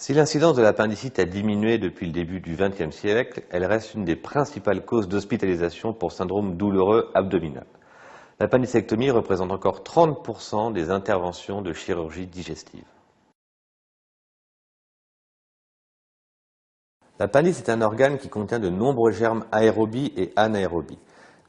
Si l'incidence de l'appendicite a diminué depuis le début du XXe siècle, elle reste une des principales causes d'hospitalisation pour syndrome douloureux abdominal. L'appendicectomie représente encore 30% des interventions de chirurgie digestive. L'appendice est un organe qui contient de nombreux germes aérobies et anaérobies.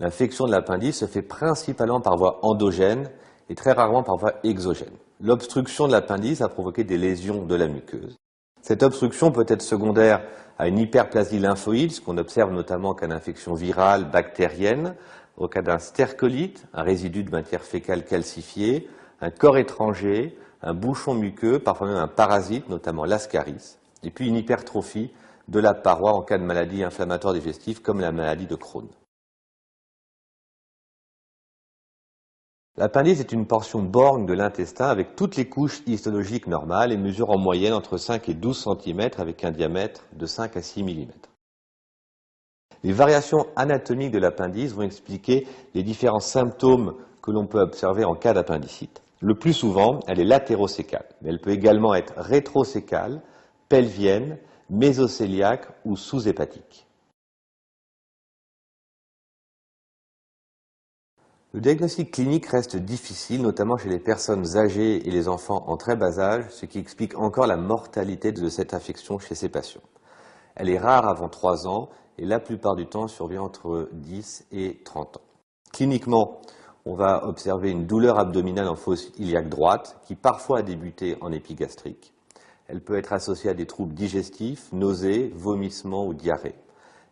L'infection de l'appendice se fait principalement par voie endogène et très rarement par voie exogène. L'obstruction de l'appendice a provoqué des lésions de la muqueuse. Cette obstruction peut être secondaire à une hyperplasie lymphoïde, ce qu'on observe notamment en cas d'infection virale, bactérienne, au cas d'un stercolite, un résidu de matière fécale calcifiée, un corps étranger, un bouchon muqueux, parfois même un parasite, notamment l'ascaris, et puis une hypertrophie de la paroi en cas de maladie inflammatoire digestive comme la maladie de Crohn. L'appendice est une portion borgne de l'intestin avec toutes les couches histologiques normales et mesure en moyenne entre 5 et 12 cm avec un diamètre de 5 à 6 mm. Les variations anatomiques de l'appendice vont expliquer les différents symptômes que l'on peut observer en cas d'appendicite. Le plus souvent, elle est latérocécale, mais elle peut également être rétrocécale, pelvienne, mésocéliaque ou sous-hépatique. Le diagnostic clinique reste difficile, notamment chez les personnes âgées et les enfants en très bas âge, ce qui explique encore la mortalité de cette infection chez ces patients. Elle est rare avant 3 ans et la plupart du temps survient entre 10 et 30 ans. Cliniquement, on va observer une douleur abdominale en fosse iliaque droite qui parfois a débuté en épigastrique. Elle peut être associée à des troubles digestifs, nausées, vomissements ou diarrhée.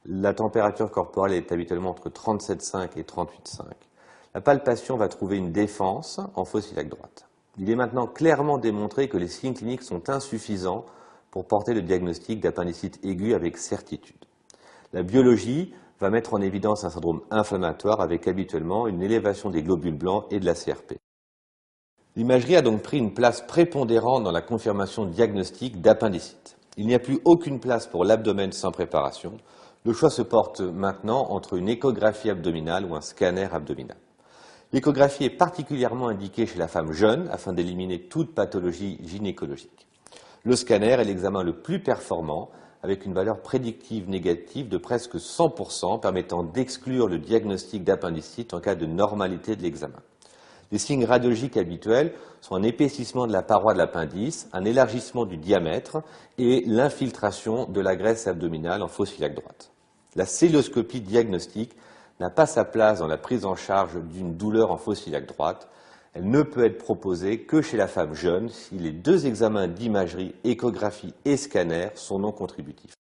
La température corporelle est habituellement entre 37,5 et 38,5. La palpation va trouver une défense en fosse iliaque droite. Il est maintenant clairement démontré que les signes cliniques sont insuffisants pour porter le diagnostic d'appendicite aiguë avec certitude. La biologie va mettre en évidence un syndrome inflammatoire avec habituellement une élévation des globules blancs et de la CRP. L'imagerie a donc pris une place prépondérante dans la confirmation diagnostique d'appendicite. Il n'y a plus aucune place pour l'abdomen sans préparation. Le choix se porte maintenant entre une échographie abdominale ou un scanner abdominal. L'échographie est particulièrement indiquée chez la femme jeune afin d'éliminer toute pathologie gynécologique. Le scanner est l'examen le plus performant avec une valeur prédictive négative de presque 100% permettant d'exclure le diagnostic d'appendicite en cas de normalité de l'examen. Les signes radiologiques habituels sont un épaississement de la paroi de l'appendice, un élargissement du diamètre et l'infiltration de la graisse abdominale en fosse iliaque droite. La cœlioscopie diagnostique n'a pas sa place dans la prise en charge d'une douleur en fosse iliaque droite. Elle ne peut être proposée que chez la femme jeune si les 2 examens d'imagerie, échographie et scanner sont non contributifs.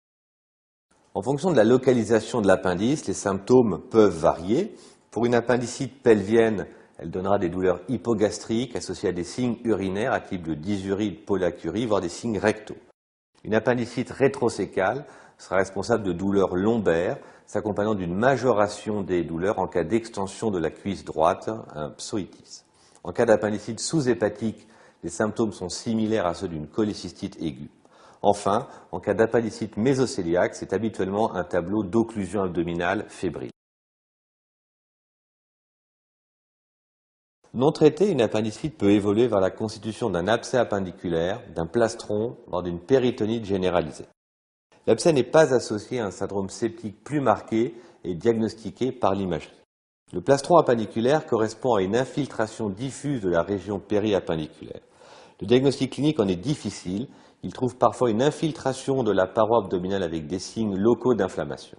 En fonction de la localisation de l'appendice, les symptômes peuvent varier. Pour une appendicite pelvienne, elle donnera des douleurs hypogastriques associées à des signes urinaires à type de dysurie, de pollacurie, voire des signes rectaux. Une appendicite rétrocécale sera responsable de douleurs lombaires, s'accompagnant d'une majoration des douleurs en cas d'extension de la cuisse droite, un psoïtis. En cas d'appendicite sous-hépatique, les symptômes sont similaires à ceux d'une cholécystite aiguë. Enfin, en cas d'appendicite mésocéliaque, c'est habituellement un tableau d'occlusion abdominale fébrile. Non traitée, une appendicite peut évoluer vers la constitution d'un abcès appendiculaire, d'un plastron, voire d'une péritonite généralisée. L'abcès n'est pas associé à un syndrome septique plus marqué et diagnostiqué par l'imagerie. Le plastron appendiculaire correspond à une infiltration diffuse de la région périappendiculaire. Le diagnostic clinique en est difficile. Il trouve parfois une infiltration de la paroi abdominale avec des signes locaux d'inflammation.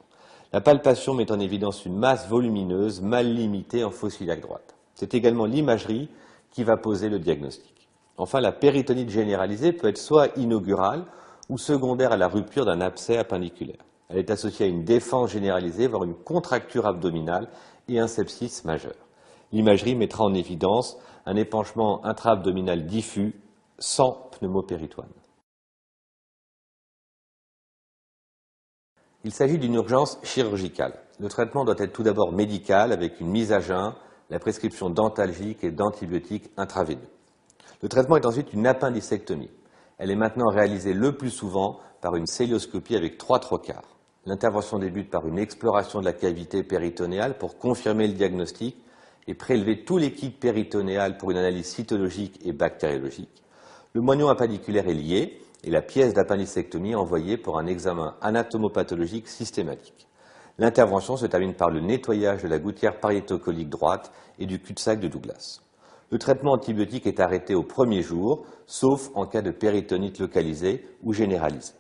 La palpation met en évidence une masse volumineuse mal limitée en fosse iliaque droite. C'est également l'imagerie qui va poser le diagnostic. Enfin, la péritonite généralisée peut être soit inaugurale ou secondaire à la rupture d'un abcès appendiculaire. Elle est associée à une défense généralisée, voire une contracture abdominale et un sepsis majeur. L'imagerie mettra en évidence un épanchement intra-abdominal diffus sans pneumopéritoine. Il s'agit d'une urgence chirurgicale. Le traitement doit être tout d'abord médical avec une mise à jeun, la prescription d'antalgiques et d'antibiotiques intraveineux. Le traitement est ensuite une appendicectomie. Elle est maintenant réalisée le plus souvent par une cœlioscopie avec 3 trocars. L'intervention débute par une exploration de la cavité péritonéale pour confirmer le diagnostic et prélever tout liquide péritonéal pour une analyse cytologique et bactériologique. Le moignon appendiculaire est lié et la pièce d'appendicectomie envoyée pour un examen anatomopathologique systématique. L'intervention se termine par le nettoyage de la gouttière pariétocolique droite et du cul-de-sac de Douglas. Le traitement antibiotique est arrêté au premier jour, sauf en cas de péritonite localisée ou généralisée.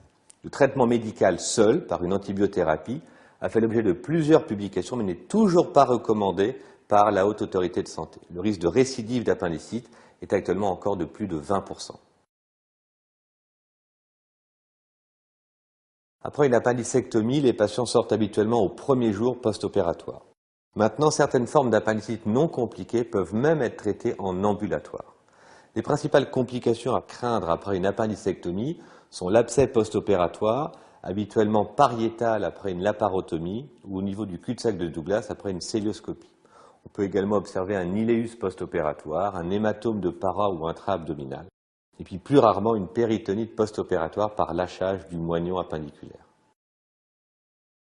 Le traitement médical seul, par une antibiothérapie, a fait l'objet de plusieurs publications, mais n'est toujours pas recommandé par la Haute Autorité de Santé. Le risque de récidive d'appendicite est actuellement encore de plus de 20%. Après une appendicectomie, les patients sortent habituellement au premier jour post-opératoire. Maintenant, certaines formes d'appendicite non compliquées peuvent même être traitées en ambulatoire. Les principales complications à craindre après une appendicectomie sont l'abcès post-opératoire, habituellement pariétal après une laparotomie ou au niveau du cul-de-sac de Douglas après une cœlioscopie. On peut également observer un iléus post-opératoire, un hématome de para ou intra-abdominal, et puis plus rarement une péritonite post-opératoire par lâchage du moignon appendiculaire.